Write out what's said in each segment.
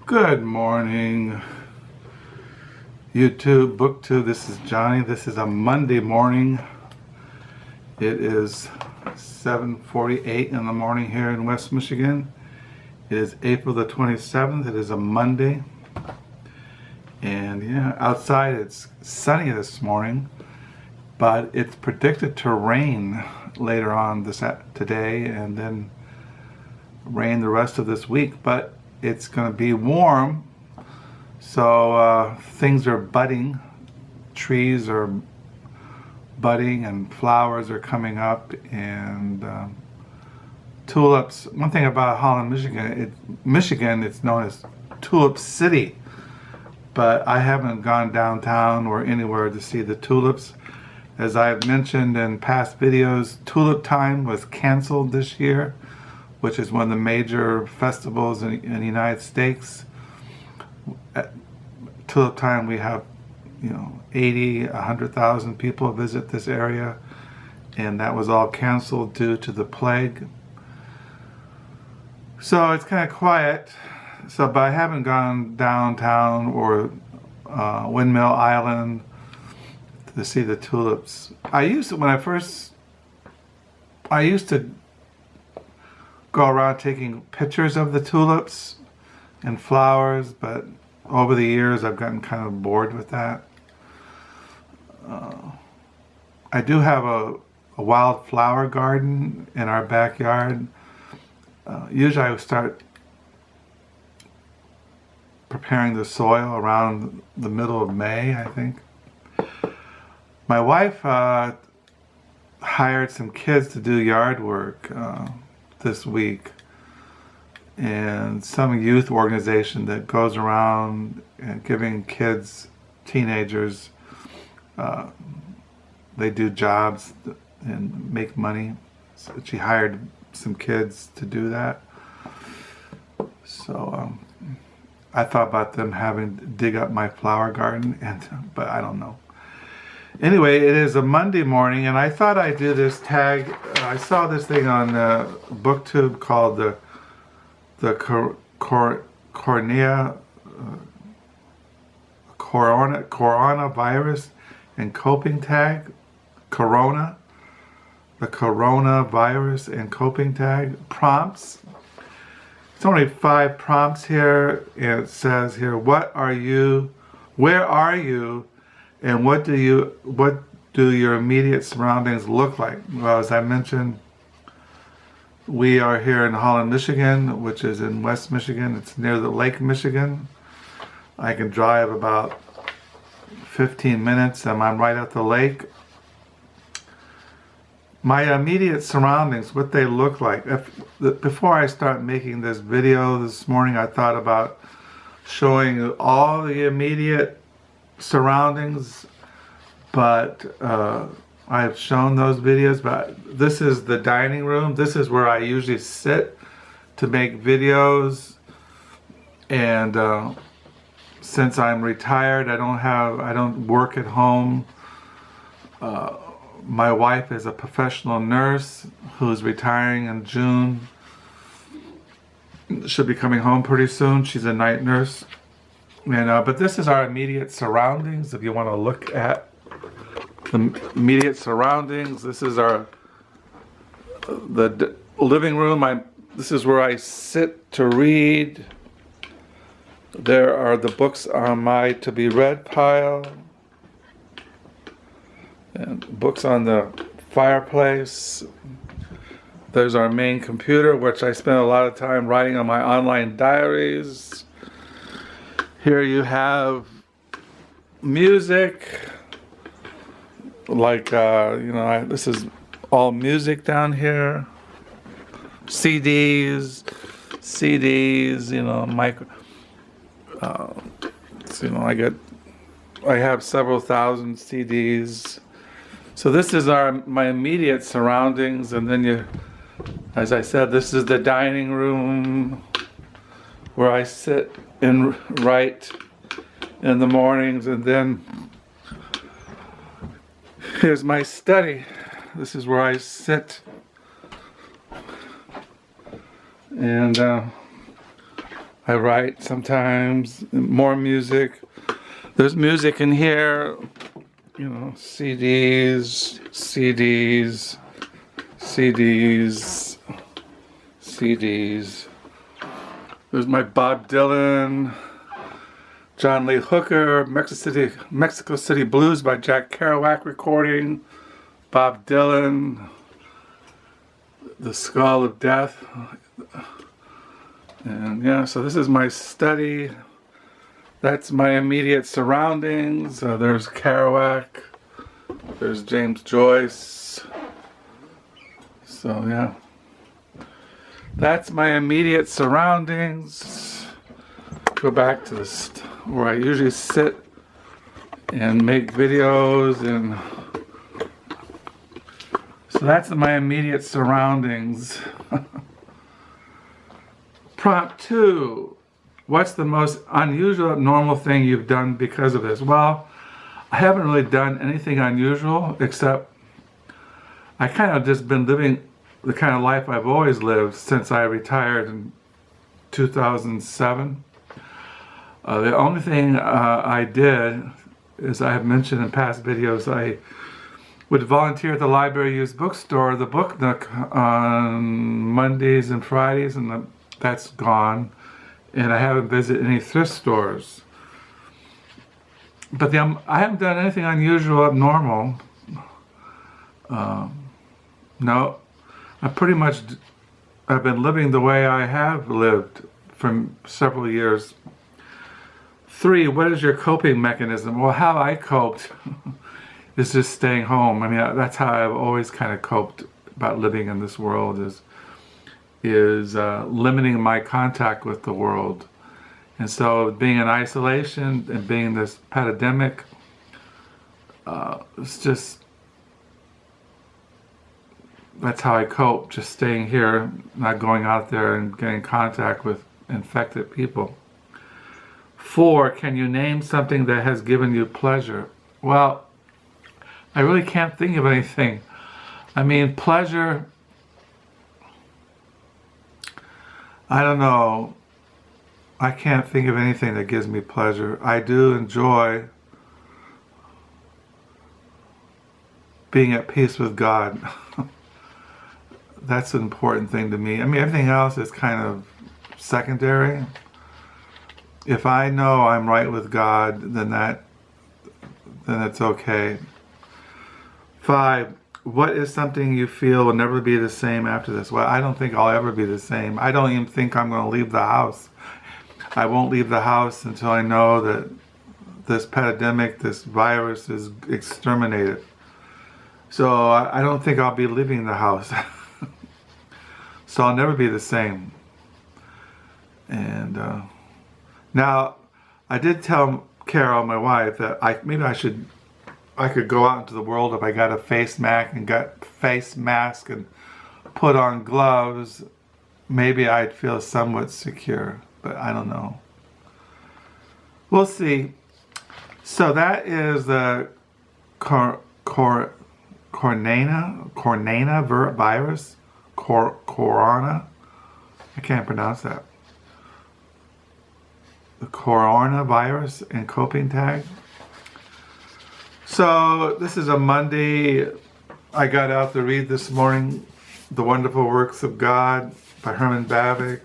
Good morning, YouTube, BookTube. This is Johnny. This is a Monday morning. It is 7:48 in the morning here in West Michigan. It is April the 27th. It is a Monday. And yeah, outside it's sunny this morning, but it's predicted to rain later on today and then rain the rest of this week. But it's going to be warm, so things are budding. Trees are budding and flowers are coming up, and tulips. One thing about Holland, Michigan, it's known as Tulip City, but I haven't gone downtown or anywhere to see the tulips. As I've mentioned in past videos, Tulip Time was canceled this year, which is one of the major festivals in the United States. At Tulip Time, we have 80, 100,000 people visit this area, and that was all canceled due to the plague. So it's kind of quiet. But I haven't gone downtown or Windmill Island to see the tulips. I used to go around taking pictures of the tulips and flowers, but over the years I've gotten kind of bored with that. I do have a wildflower garden in our backyard. Usually I would start preparing the soil around the middle of May, I think. My wife hired some kids to do yard work this week, and some youth organization that goes around and giving kids, teenagers, they do jobs and make money. So she hired some kids to do that. So I thought about them having to dig up my flower garden, but I don't know. Anyway, it is a Monday morning, and I thought I'd do this tag. I saw this thing on BookTube called the coronavirus and coping tag. The coronavirus and coping tag prompts. It's only 5 prompts here, and it says here, what are you, where are you, and what do your immediate surroundings look like? Well, as I mentioned, we are here in Holland, Michigan, which is in West Michigan. It's near the Lake Michigan. I can drive about 15 minutes and I'm right at the lake. My immediate surroundings, what they look like. Before I start making this video this morning, I thought about showing all the immediate surroundings, but I've shown those videos. But this is the dining room. This is where I usually sit to make videos, and since I'm retired, I don't work at home. My wife is a professional nurse who's retiring in June. She'll be coming home pretty soon. She's a night nurse. And but this is our immediate surroundings. If you want to look at the immediate surroundings, this is the living room. This is where I sit to read. There are the books on my to be read pile, and books on the fireplace. There's our main computer, which I spend a lot of time writing on my online diaries. Here you have music, like, this is all music down here. CDs, I have several thousand CDs. So this is my immediate surroundings, and then as I said, this is the dining room where I sit and write in the mornings, and then here's my study. This is where I sit, and I write sometimes, more music. There's music in here, you know, CDs, CDs, CDs, CDs. There's my Bob Dylan, John Lee Hooker, Mexico City Blues by Jack Kerouac recording, Bob Dylan, The Skull of Death. And yeah, so this is my study. That's my immediate surroundings. There's Kerouac. There's James Joyce. So yeah. That's my immediate surroundings. Go back to this where I usually sit and make videos, and so that's my immediate surroundings. Prompt 2. What's the most unusual, abnormal thing you've done because of this? Well, I haven't really done anything unusual, except I kind of just been living the kind of life I've always lived since I retired in 2007. The only thing I did is, I have mentioned in past videos, I would volunteer at the Library Used Bookstore, the Book Nook, on Mondays and Fridays, and that's gone. And I haven't visited any thrift stores. But I haven't done anything unusual, abnormal. No, I've been living the way I have lived for several years. 3, what is your coping mechanism? Well, how I coped is just staying home. I mean, that's how I've always kind of coped about living in this world, is limiting my contact with the world. And so being in isolation and being this pandemic, it's just, that's how I cope, just staying here, not going out there and getting in contact with infected people. 4, can you name something that has given you pleasure? Well, I really can't think of anything. I mean, pleasure, I don't know. I can't think of anything that gives me pleasure. I do enjoy being at peace with God. That's an important thing to me. I mean, everything else is kind of secondary. If I know I'm right with God, then it's okay. 5, what is something you feel will never be the same after this? Well, I don't think I'll ever be the same. I don't even think I'm going to leave the house. I won't leave the house until I know that this pandemic, this virus, is exterminated. So I don't think I'll be leaving the house. So I'll never be the same. And now, I did tell Carol, my wife, that I could go out into the world if I got a face mask and put on gloves. Maybe I'd feel somewhat secure, but I don't know. We'll see. So that is the Corona virus. Corona. I can't pronounce that. The coronavirus and coping tag. So this is a Monday. I got out to read this morning The Wonderful Works of God by Herman Bavinck.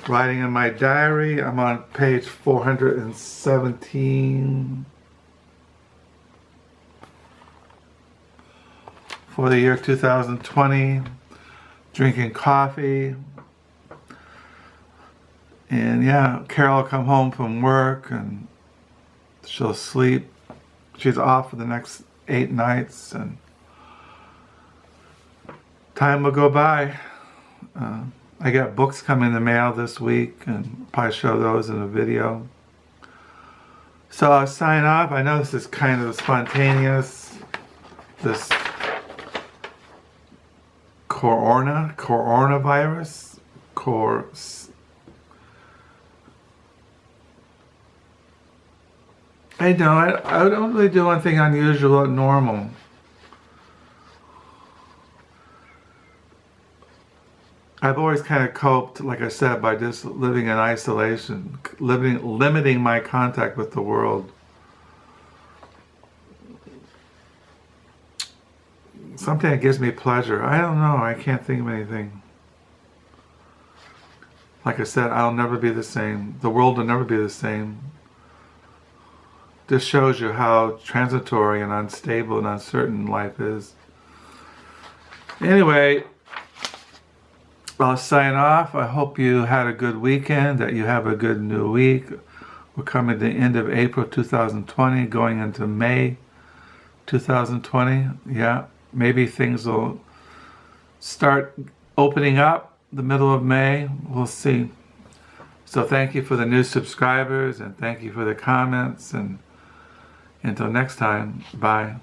Writing in my diary, I'm on page 417 for the year 2020. Drinking coffee. And yeah, Carol will come home from work and she'll sleep. She's off for the next 8 nights, and time will go by. I got books coming in the mail this week, and probably show those in a video. So I'll sign off. I know this is kind of spontaneous. This coronavirus. I don't really do anything unusual or normal. I've always kind of coped, like I said, by just living in isolation, limiting my contact with the world. Something that gives me pleasure. I don't know. I can't think of anything. Like I said, I'll never be the same. The world will never be the same. This shows you how transitory and unstable and uncertain life is. Anyway, I'll sign off. I hope you had a good weekend, that you have a good new week. We're coming to the end of April 2020, going into May 2020. Yeah, maybe things will start opening up the middle of May. We'll see. So thank you for the new subscribers, and thank you for the comments, and until next time, bye.